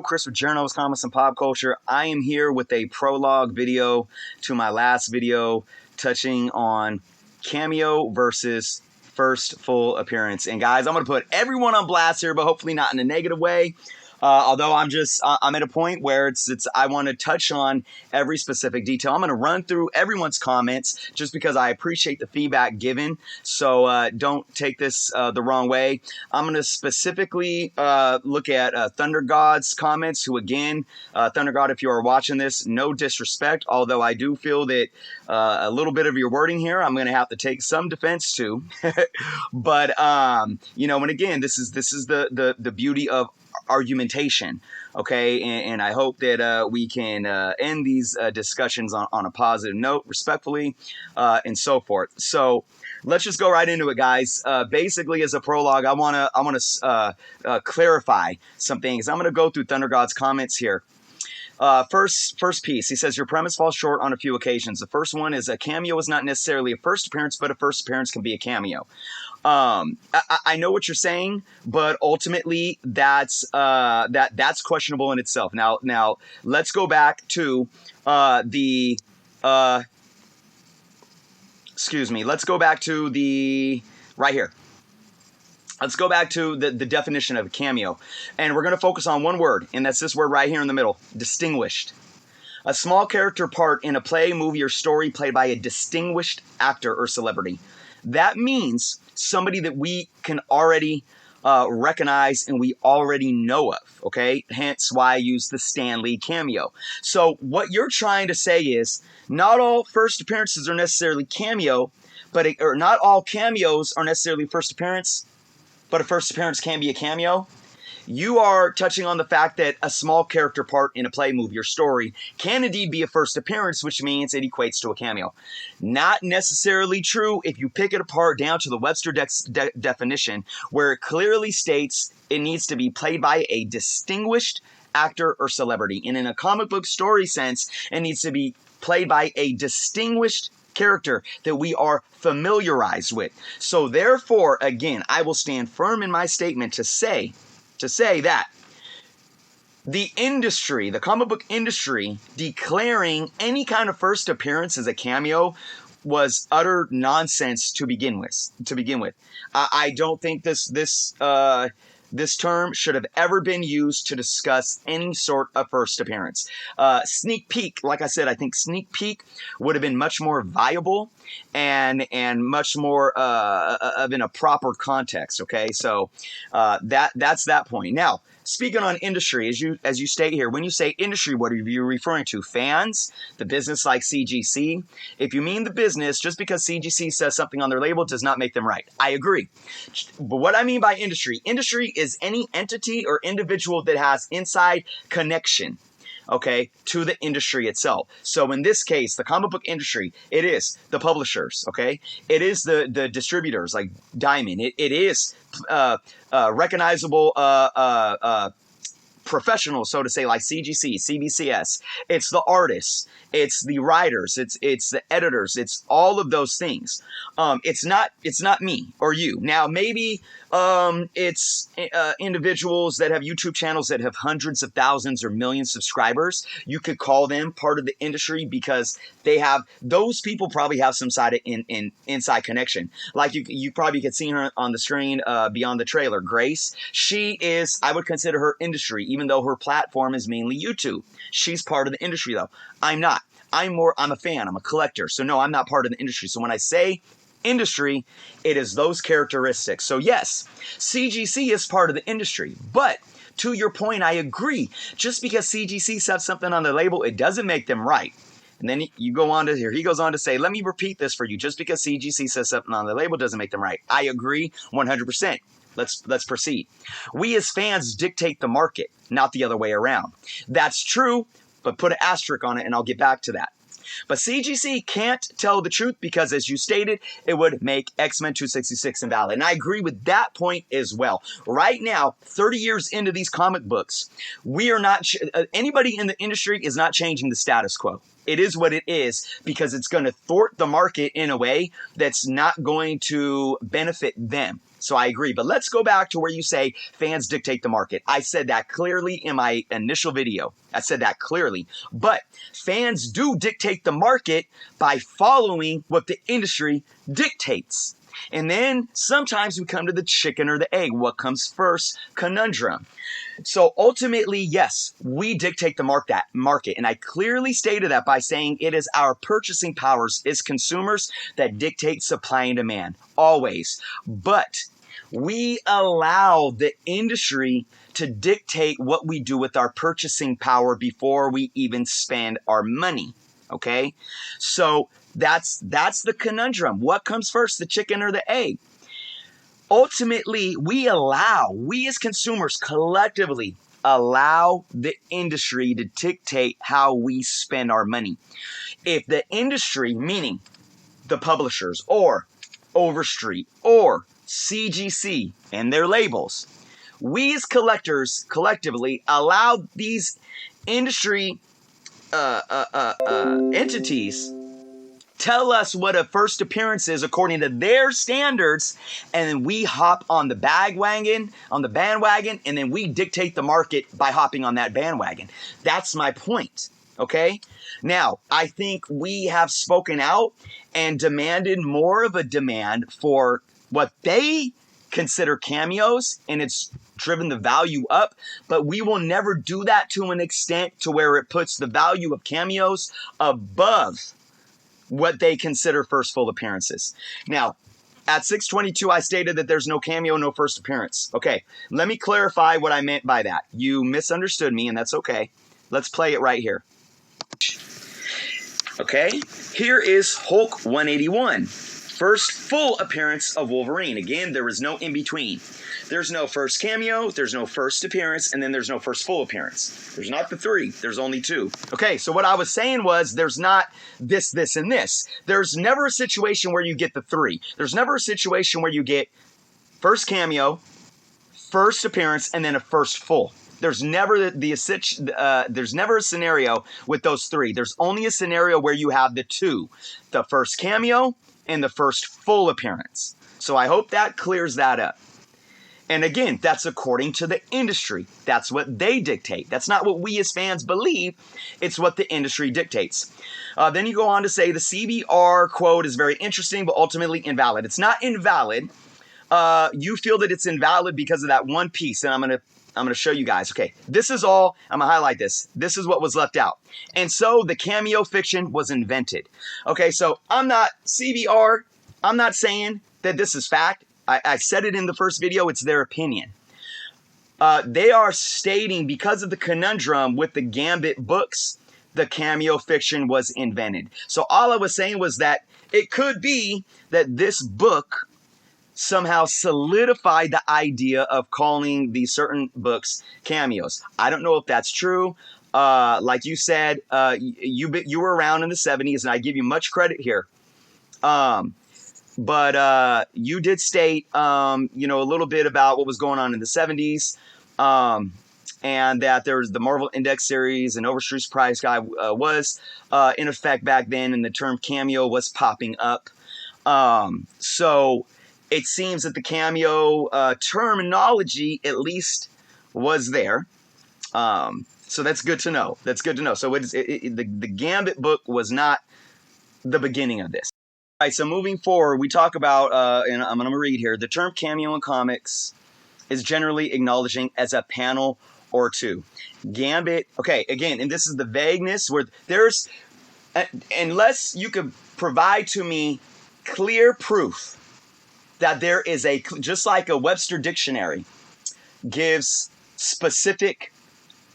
Chris with Journals, Comics, and Pop Culture. I am here with a prologue video to my last video touching on Cameo versus first full appearance. And guys, I'm going to put everyone on blast here, but hopefully not in a negative way. Although I'm at a point where I want to touch on every specific detail. I'm going to run through everyone's comments just because I appreciate the feedback given. So don't take this the wrong way. I'm going to specifically look at Thunder God's comments, who again, Thunder God, if you are watching this, no disrespect, although I do feel that a little bit of your wording here, I'm going to have to take some defense to. But, and again, this is the beauty of argumentation, okay, and I hope that we can end these discussions on a positive note, respectfully, and so forth. So let's just go right into it, guys. Basically, as a prologue, I want to clarify some things. I'm going to go through Thunder God's comments here. First piece, he says, your premise falls short on a few occasions. The first one is a cameo is not necessarily a first appearance, but a first appearance can be a cameo. I know what you're saying, but ultimately that's questionable in itself. Now let's go back to let's go back to the right here. Let's go back to the definition of a cameo. And we're going to focus on one word, and that's this word right here in the middle, distinguished. A small character part in a play, movie, or story played by a distinguished actor or celebrity. That means somebody that we can already recognize and we already know of, okay? Hence why I use the Stan Lee cameo. So what you're trying to say is not all first appearances are necessarily cameo, or not all cameos are necessarily first appearance, but a first appearance can be a cameo. You are touching on the fact that a small character part in a play, movie, or story can indeed be a first appearance, which means it equates to a cameo. Not necessarily true if you pick it apart down to the Webster definition, where it clearly states it needs to be played by a distinguished actor or celebrity. And in a comic book story sense, it needs to be played by a distinguished character that we are familiarized with. So therefore, again, I will stand firm in my statement to say that the industry, the comic book industry, declaring any kind of first appearance as a cameo was utter nonsense to begin with. I don't think this term should have ever been used to discuss any sort of first appearance. Sneak peek, like I said, I think sneak peek would have been much more viable and much more in a proper context. Okay, so that's that point. Now, speaking on industry, as you state here, when you say industry, what are you referring to? Fans, the business like CGC? If you mean the business, just because CGC says something on their label does not make them right. I agree. But what I mean by industry is any entity or individual that has inside connection, okay, to the industry itself. So in this case, the comic book industry, it is the publishers, okay? It is the distributors like Diamond. It is recognizable professionals, so to say, like CGC, CBCS. It's the artists, it's the writers, it's the editors, it's all of those things. It's not me or you. Now maybe it's individuals that have YouTube channels that have hundreds of thousands or millions of subscribers. You could call them part of the industry because those people probably have some side of inside connection. Like you probably could see her on the screen beyond the trailer. Grace, I would consider her industry, even though her platform is mainly YouTube. She's part of the industry though. I'm not. I'm a fan. I'm a collector. So no, I'm not part of the industry. So when I say industry, it is those characteristics. So yes, CGC is part of the industry, but to your point, I agree. Just because CGC says something on the label, it doesn't make them right. And then he goes on to say, let me repeat this for you. Just because CGC says something on the label doesn't make them right. I agree 100%. Let's proceed. We as fans dictate the market, not the other way around. That's true, but put an asterisk on it, and I'll get back to that. But CGC can't tell the truth because, as you stated, it would make X-Men 266 invalid. And I agree with that point as well. Right now, 30 years into these comic books, we are not anybody in the industry is not changing the status quo. It is what it is because it's going to thwart the market in a way that's not going to benefit them. So I agree. But let's go back to where you say fans dictate the market. I said that clearly in my initial video. I said that clearly. But fans do dictate the market by following what the industry dictates. And then sometimes we come to the chicken or the egg. What comes first? Conundrum. So ultimately, yes, we dictate the market. And I clearly stated that by saying it is our purchasing powers as consumers that dictate supply and demand. Always. But we allow the industry to dictate what we do with our purchasing power before we even spend our money. Okay? So that's the conundrum. What comes first, the chicken or the egg? Ultimately, we as consumers collectively allow the industry to dictate how we spend our money. If the industry, meaning the publishers or Overstreet or CGC and their labels, we as collectors collectively allow these industry entities tell us what a first appearance is according to their standards, and then we hop on the bandwagon, and then we dictate the market by hopping on that bandwagon. That's my point, okay? Now, I think we have spoken out and demanded more of a demand for what they consider cameos, and it's driven the value up, but we will never do that to an extent to where it puts the value of cameos above what they consider first full appearances. Now, at 622, I stated that there's no cameo, no first appearance. Okay, let me clarify what I meant by that. You misunderstood me, and that's okay. Let's play it right here. Okay, here is Hulk 181. First full appearance of Wolverine. Again, there is no in between. There's no first cameo, there's no first appearance, and then there's no first full appearance. There's not the three, there's only two. Okay, so what I was saying was there's not this, and this. There's never a situation where you get the three. There's never a situation where you get first cameo, first appearance, and then a first full. There's never there's never a scenario with those three. There's only a scenario where you have the two, the first cameo and the first full appearance. So I hope that clears that up. And again, that's according to the industry. That's what they dictate. That's not what we as fans believe. It's what the industry dictates. Then you go on to say the CBR quote is very interesting, but ultimately invalid. It's not invalid. You feel that it's invalid because of that one piece, and I'm gonna show you guys. Okay, this is all. I'm gonna highlight this. This is what was left out. And so the cameo fiction was invented. Okay, so I'm not CBR. I'm not saying that this is fact. I said it in the first video, it's their opinion. They are stating because of the conundrum with the Gambit books, the cameo fiction was invented. So all I was saying was that it could be that this book somehow solidified the idea of calling these certain books cameos. I don't know if that's true. Like you said, you were around in the 70s, and I give you much credit here. But you did state, a little bit about what was going on in the 70s, and that there was the Marvel Index series and Overstreet's Price Guide was in effect back then, and the term cameo was popping up. So it seems that the cameo terminology at least was there. So that's good to know. That's good to know. So the Gambit book was not the beginning of this. All right, so moving forward, we talk about, and I'm going to read here, the term cameo in comics is generally acknowledging as a panel or two. Gambit, okay, again, and this is the vagueness where there's, unless you could provide to me clear proof that there is just like a Webster dictionary gives specific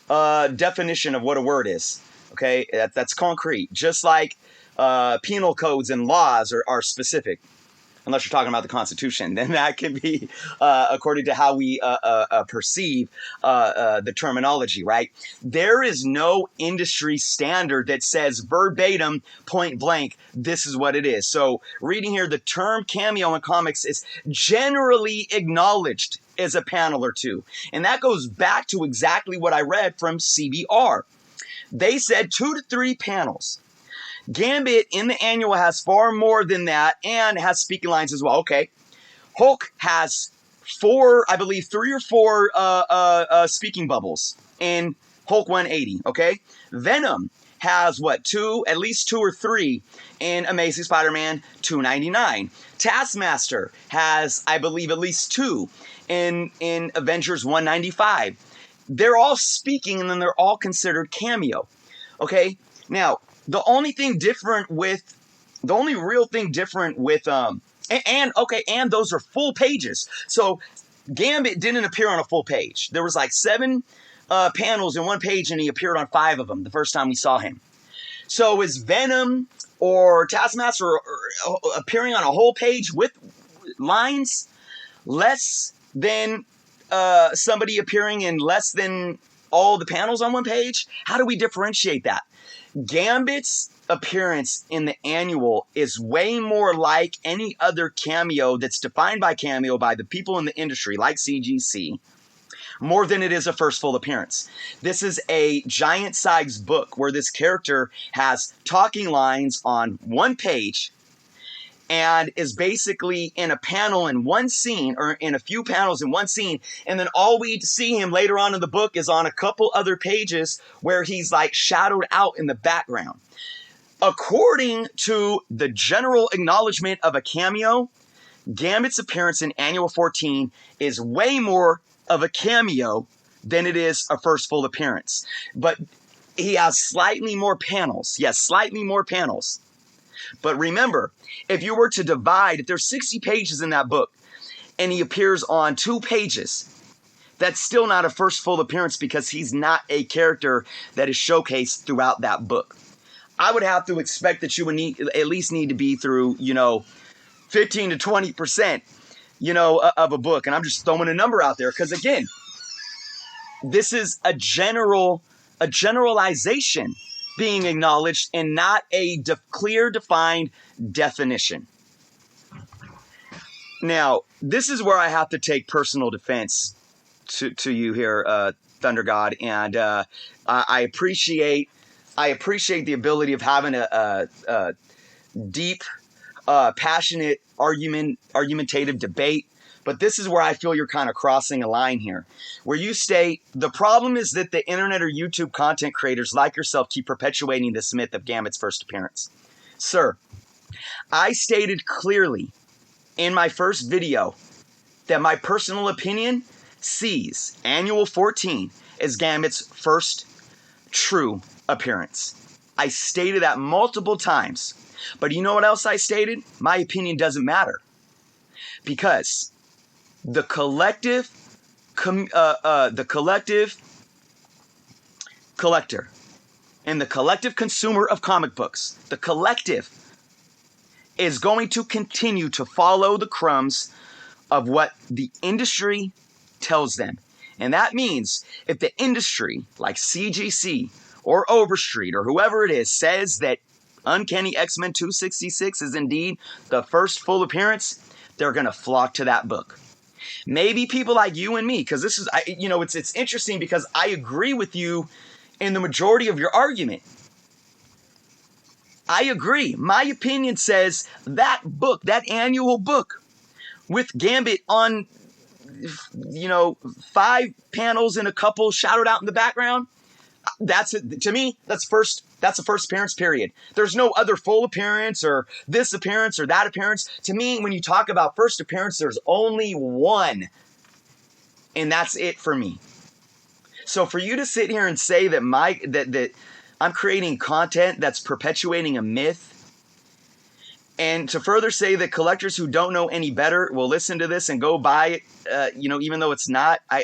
definition of what a word is, okay, that's concrete, just like penal codes and laws are specific, unless you're talking about the Constitution, then that can be according to how we perceive the terminology, right? There is no industry standard that says verbatim, point blank, this is what it is. So reading here, the term cameo in comics is generally acknowledged as a panel or two. And that goes back to exactly what I read from CBR. They said 2 to 3 panels. Gambit in the annual has far more than that and has speaking lines as well. Okay, Hulk has I believe 3 or 4 speaking bubbles in Hulk 180, okay? Venom has what, at least 2 or 3 in Amazing Spider-Man 299. Taskmaster has, I believe, at least 2 in Avengers 195. They're all speaking, and then they're all considered cameo. Okay? Now, the only real thing different with and those are full pages. So Gambit didn't appear on a full page. There was like 7 panels in one page, and he appeared on 5 of them the first time we saw him. So is Venom or Taskmaster appearing on a whole page with lines less than somebody appearing in less than all the panels on one page? How do we differentiate that? Gambit's appearance in the annual is way more like any other cameo that's defined by Cameo by the people in the industry, like CGC, more than it is a first full appearance. This is a giant-sized book where this character has talking lines on one page and is basically in a panel in one scene, or in a few panels in one scene, and then all we see him later on in the book is on a couple other pages where he's like shadowed out in the background. According to the general acknowledgement of a cameo, Gambit's appearance in Annual 14 is way more of a cameo than it is a first full appearance. But he has slightly more panels. Yes, slightly more panels. But remember, if you were to divide, if there's 60 pages in that book, and he appears on 2 pages, that's still not a first full appearance because he's not a character that is showcased throughout that book. I would have to expect that you would at least need to be through, 15 to 20%, of a book. And I'm just throwing a number out there because, again, this is a generalization being acknowledged and not a clear, defined definition. Now, this is where I have to take personal defense to you here, Thunder God, and I appreciate the ability of having a deep, passionate argumentative debate. But this is where I feel you're kind of crossing a line here, where you state, the problem is that the internet or YouTube content creators like yourself keep perpetuating this myth of Gambit's first appearance. Sir, I stated clearly in my first video that my personal opinion sees Annual 14 as Gambit's first true appearance. I stated that multiple times. But you know what else I stated? My opinion doesn't matter. Because the collective collector and the collective consumer of comic books, the collective, is going to continue to follow the crumbs of what the industry tells them. And that means if the industry, like CGC or Overstreet or whoever it is, says that Uncanny X-Men 266 is indeed the first full appearance, they're going to flock to that book. Maybe people like you and me, because this is, it's interesting because I agree with you in the majority of your argument. I agree. My opinion says that book, that annual book with Gambit on, 5 panels and a couple shadowed out in the background, that's it. To me, that's a first appearance, period. There's no other full appearance or this appearance or that appearance. To me, when you talk about first appearance, there's only one. And that's it for me. So for you to sit here and say that that I'm creating content that's perpetuating a myth, and to further say that collectors who don't know any better will listen to this and go buy it, even though it's not, I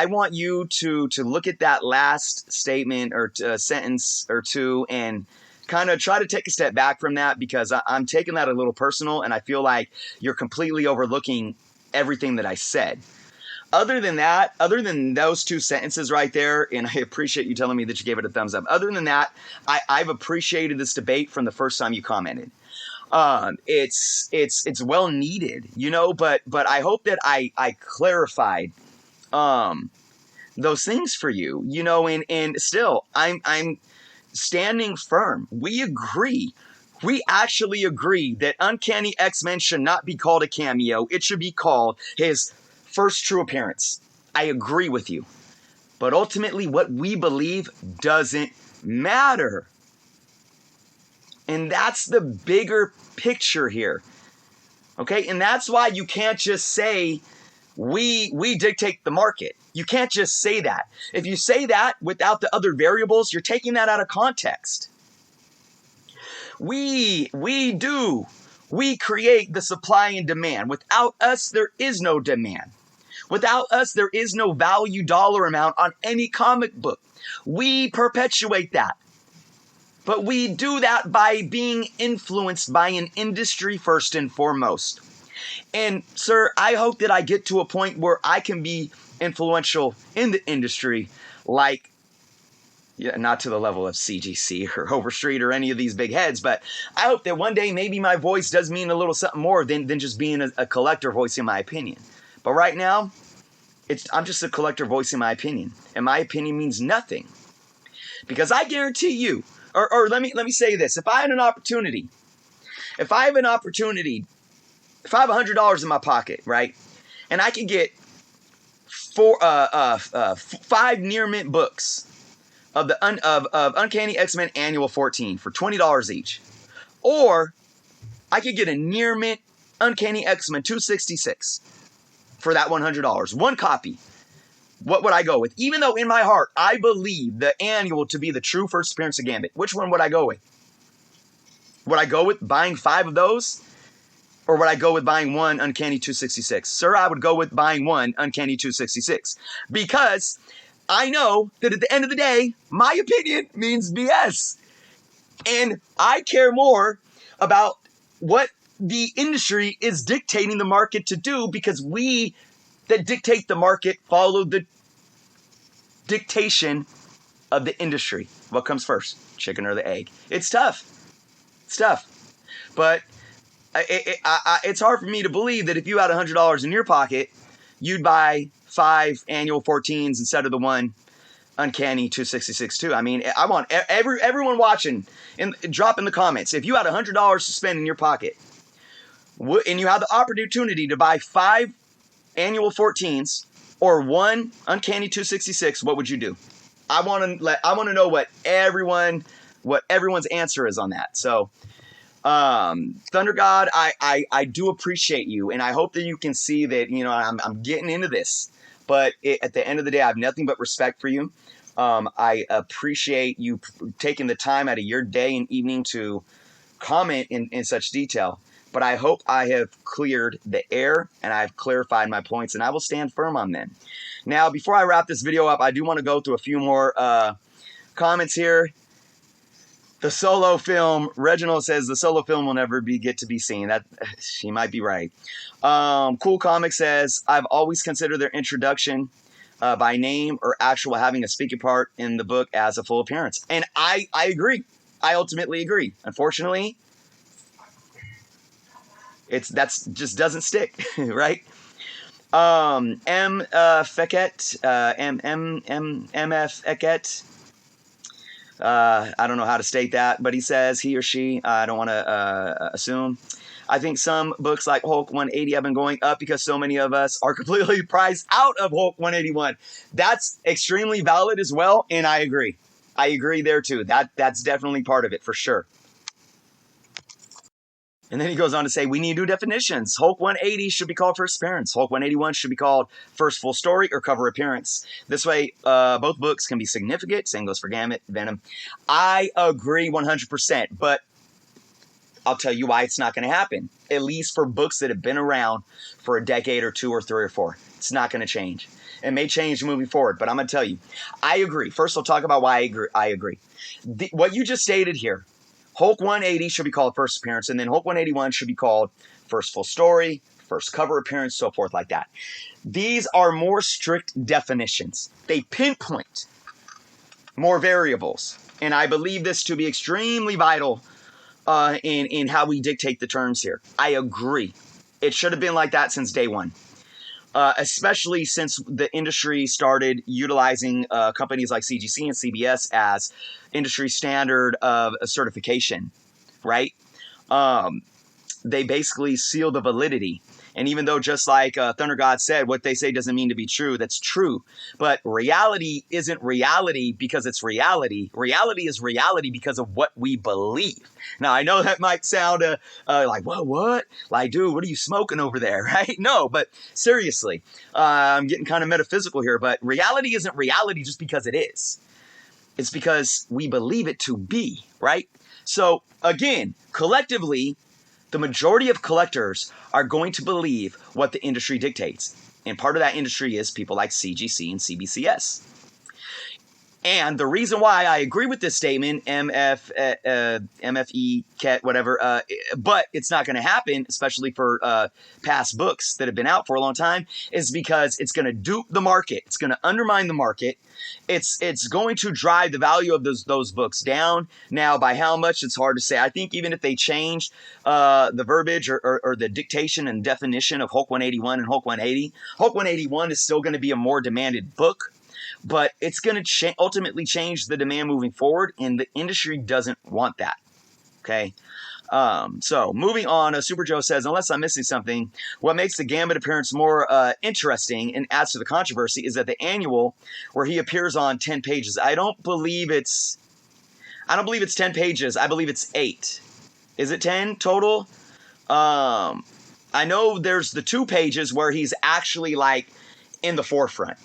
want you to look at that last statement or sentence or two and kind of try to take a step back from that, because I'm taking that a little personal, and I feel like you're completely overlooking everything that I said. Other than that, other than those 2 sentences right there, and I appreciate you telling me that you gave it a thumbs up. Other than that, I've appreciated this debate from the first time you commented. It's well needed, but I hope that I clarified those things for you, and still I'm standing firm. We agree we actually agree that Uncanny X-Men should not be called a cameo. It should be called his first true appearance. I agree with you. But ultimately, what we believe doesn't matter. And that's the bigger picture here. Okay? And that's why you can't just say, we dictate the market. You can't just say that. If you say that without the other variables, you're taking that out of context. We create the supply and demand. Without us, there is no demand. Without us, there is no value dollar amount on any comic book. We perpetuate that. But we do that by being influenced by an industry first and foremost. And sir, I hope that I get to a point where I can be influential in the industry, like, not to the level of CGC or Overstreet or any of these big heads, but I hope that one day maybe my voice does mean a little something more than just being a collector voicing my opinion. But right now, I'm just a collector voicing my opinion, and my opinion means nothing. Because I guarantee you, or let me say this, if I have $100 in my pocket, right, and I can get 5 near mint books of Uncanny X-Men Annual 14 for $20 each, or I could get a near mint Uncanny X-Men 266 for that $100, one copy, what would I go with? Even though in my heart I believe the annual to be the true first appearance of Gambit, which one would I go with? Would I go with buying 5 of those? Or would I go with buying one Uncanny 266? Sir, I would go with buying one Uncanny 266. Because I know that at the end of the day, my opinion means BS. And I care more about what the industry is dictating the market to do, because we that dictate the market follow the dictation of the industry. What comes first, chicken or the egg? It's tough. It's tough. But it's hard for me to believe that if you had $100 in your pocket, you'd buy 5 annual 14s instead of the one Uncanny 266 too. I mean, I want everyone watching and drop in the comments, if you had $100 to spend in your pocket and you had the opportunity to buy 5 annual 14s or one Uncanny 266, what would you do? I want to know what everyone's answer is on that. So Thunder God, I do appreciate you, and I hope that you can see that, I'm getting into this, but at the end of the day, I have nothing but respect for you. I appreciate you taking the time out of your day and evening to comment in such detail, but I hope I have cleared the air and I've clarified my points, and I will stand firm on them. Now, before I wrap this video up, I do want to go through a few more comments here. The solo film, Reginald says the solo film will never get to be seen. That she might be right. Cool Comic says, I've always considered their introduction by name or actual having a speaking part in the book as a full appearance. And I agree. I ultimately agree. Unfortunately, that's just doesn't stick, right? MF Eckett. I don't know how to state that, but he says, he or she, I don't want to assume. I think some books like Hulk 180 have been going up because so many of us are completely priced out of Hulk 181. That's extremely valid as well, and I agree. I agree there too. That's definitely part of it for sure. And then he goes on to say, we need new definitions. Hulk 180 should be called first appearance. Hulk 181 should be called first full story or cover appearance. This way, both books can be significant. Same goes for Gambit, Venom. I agree 100%, but I'll tell you why it's not going to happen. At least for books that have been around for a decade or 2 or 3 or 4. It's not going to change. It may change moving forward, but I'm going to tell you. I agree. First, I'll talk about why I agree. What you just stated here, Hulk 180 should be called first appearance, and then Hulk 181 should be called first full story, first cover appearance, so forth like that. These are more strict definitions. They pinpoint more variables, and I believe this to be extremely vital in how we dictate the terms here. I agree. It should have been like that since day one. Especially since the industry started utilizing companies like CGC and CBS as industry standard of a certification, right? they basically seal the validity. And even though, just like Thunder God said, what they say doesn't mean to be true, that's true. But reality isn't reality because it's reality. Reality is reality because of what we believe. Now, I know that might sound like, whoa, what? Like, dude, what are you smoking over there, right? No, but seriously, I'm getting kind of metaphysical here, but reality isn't reality just because it is. It's because we believe it to be, right? So, again, collectively, the majority of collectors are going to believe what the industry dictates. And part of that industry is people like CGC and CBCS. And the reason why I agree with this statement, MFE, CAT, whatever, but it's not going to happen, especially for past books that have been out for a long time, is because it's going to dupe the market. It's going to undermine the market. It's going to drive the value of those books down. Now, by how much, it's hard to say. I think even if they change the verbiage or the dictation and definition of Hulk 181 and Hulk 180, Hulk 181 is still going to be a more demanded book. But it's going to ultimately change the demand moving forward, and the industry doesn't want that. Okay? So, moving on, Super Joe says, unless I'm missing something, what makes the Gambit appearance more interesting and adds to the controversy is that the annual, where he appears on 10 pages, I don't believe it's 10 pages. I believe it's 8. Is it 10 total? I know there's the 2 pages where he's actually, like, in the forefront.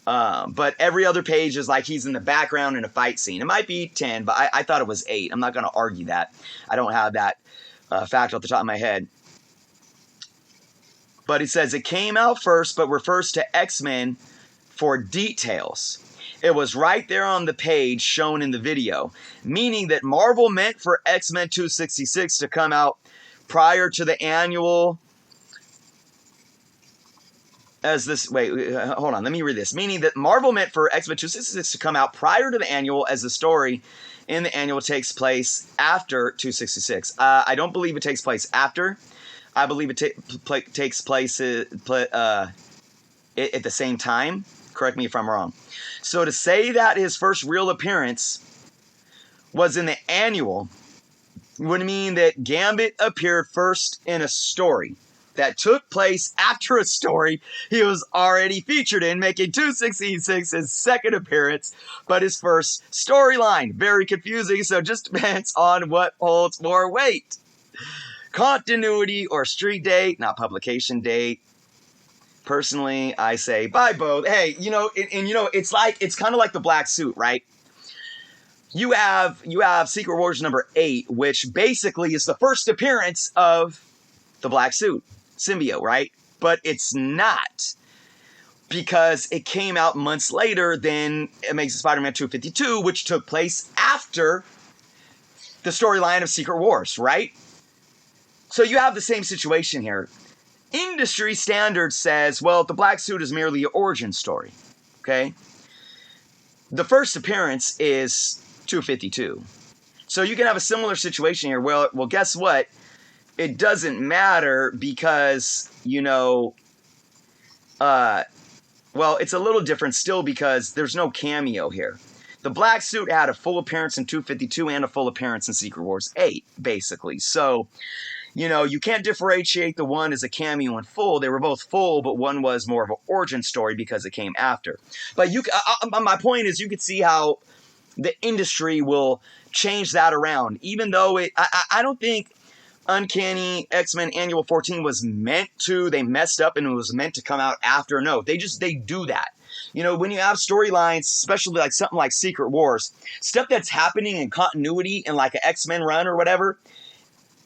But every other page is like he's in the background in a fight scene. It might be 10, but I thought it was 8. I'm not going to argue that. I don't have that fact off the top of my head. But he says it came out first, but refers to X-Men for details. It was right there on the page shown in the video, meaning that Marvel meant for X-Men 266 to come out prior to the annual. Hold on, let me read this. Meaning that Marvel meant for X-Men 266 to come out prior to the annual, as the story in the annual takes place after 266. I don't believe it takes place after. I believe it takes place at the same time. Correct me if I'm wrong. So to say that his first real appearance was in the annual would mean that Gambit appeared first in a story that took place after a story he was already featured in, making 266 his second appearance, but his first storyline. Very confusing, so just depends on what holds more weight. Continuity or street date, not publication date. Personally, I say buy both. Hey, it's kind of like the black suit, right? You have Secret Wars number 8, which basically is the first appearance of the black suit. Symbiote, right? But it's not, because it came out months later than Amazing Spider-Man 252, which took place after the storyline of Secret Wars, right? So you have the same situation here. Industry standard says, well, the black suit is merely an origin story, okay? The first appearance is 252. So you can have a similar situation here. Well, guess what? It doesn't matter because, it's a little different still because there's no cameo here. The black suit had a full appearance in 252 and a full appearance in Secret Wars 8, basically. So, you can't differentiate the one as a cameo in full. They were both full, but one was more of an origin story because it came after. But my point is, you could see how the industry will change that around, even though I don't think Uncanny X-Men Annual 14 was they messed up and it was meant to come out after. No, they do that. When you have storylines, especially like something like Secret Wars, stuff that's happening in continuity in like an X-Men run or whatever,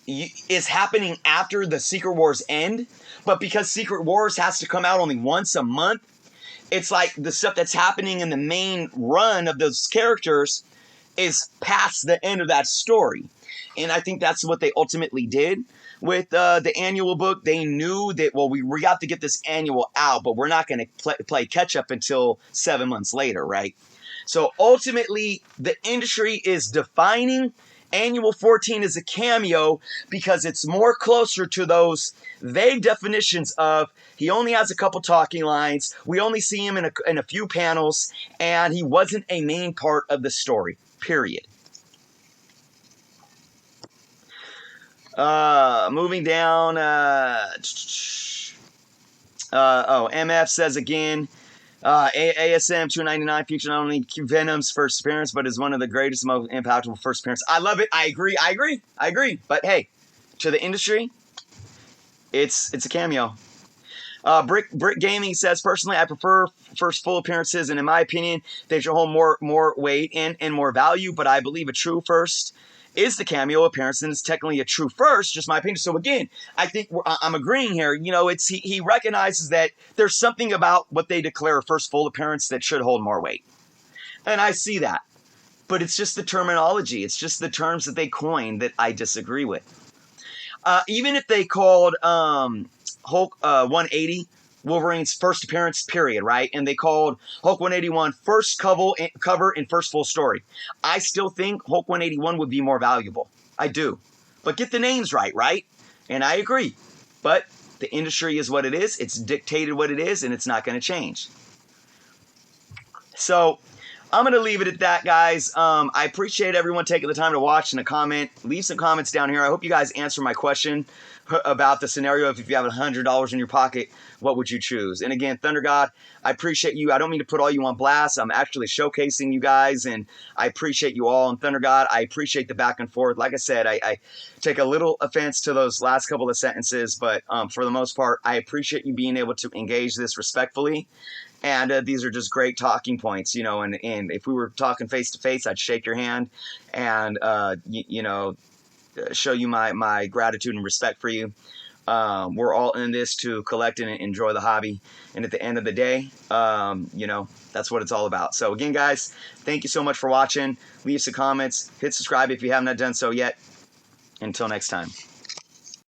is happening after the Secret Wars end. But because Secret Wars has to come out only once a month, it's like the stuff that's happening in the main run of those characters is past the end of that story. And I think that's what they ultimately did with the annual book. They knew that, well, we got to get this annual out, but we're not going to play catch up until 7 months later, right? So ultimately, the industry is defining Annual 14 as a cameo because it's more closer to those vague definitions of he only has a couple talking lines, we only see him in a few panels, and he wasn't a main part of the story, period. Moving down. MF says again. ASM 299 featured not only Venom's first appearance, but is one of the greatest, most impactful first appearances. I love it. I agree. But hey, to the industry, it's a cameo. Brick Gaming says, personally, I prefer first full appearances, and in my opinion, they should hold more weight and more value. But I believe a true first is the cameo appearance, and it's technically a true first, just my opinion. So again, I think I'm agreeing here. You know, it's he recognizes that there's something about what they declare a first full appearance that should hold more weight, and I see that. But it's just the terminology. It's just the terms that they coined that I disagree with. Even if they called Hulk 180 Wolverine's first appearance, period, right? And they called Hulk 181 first cover and first full story. I still think Hulk 181 would be more valuable. I do. But get the names right? And I agree. But the industry is what it is. It's dictated what it is, and it's not going to change. So I'm going to leave it at that, guys. I appreciate everyone taking the time to watch and to comment. Leave some comments down here. I hope you guys answer my question about the scenario of if you have $100 in your pocket, what would you choose? And again, Thunder God, I appreciate you. I don't mean to put all you on blast. I'm actually showcasing you guys, and I appreciate you all. And Thunder God, I appreciate the back and forth. Like I said, I take a little offense to those last couple of sentences, but for the most part, I appreciate you being able to engage this respectfully. And these are just great talking points, you know, and if we were talking face to face, I'd shake your hand and, you know, show you my gratitude and respect for you. We're all in this to collect and enjoy the hobby. And at the end of the day, you know, that's what it's all about. So again, guys, thank you so much for watching. Leave some comments. Hit subscribe if you haven't done so yet. Until next time.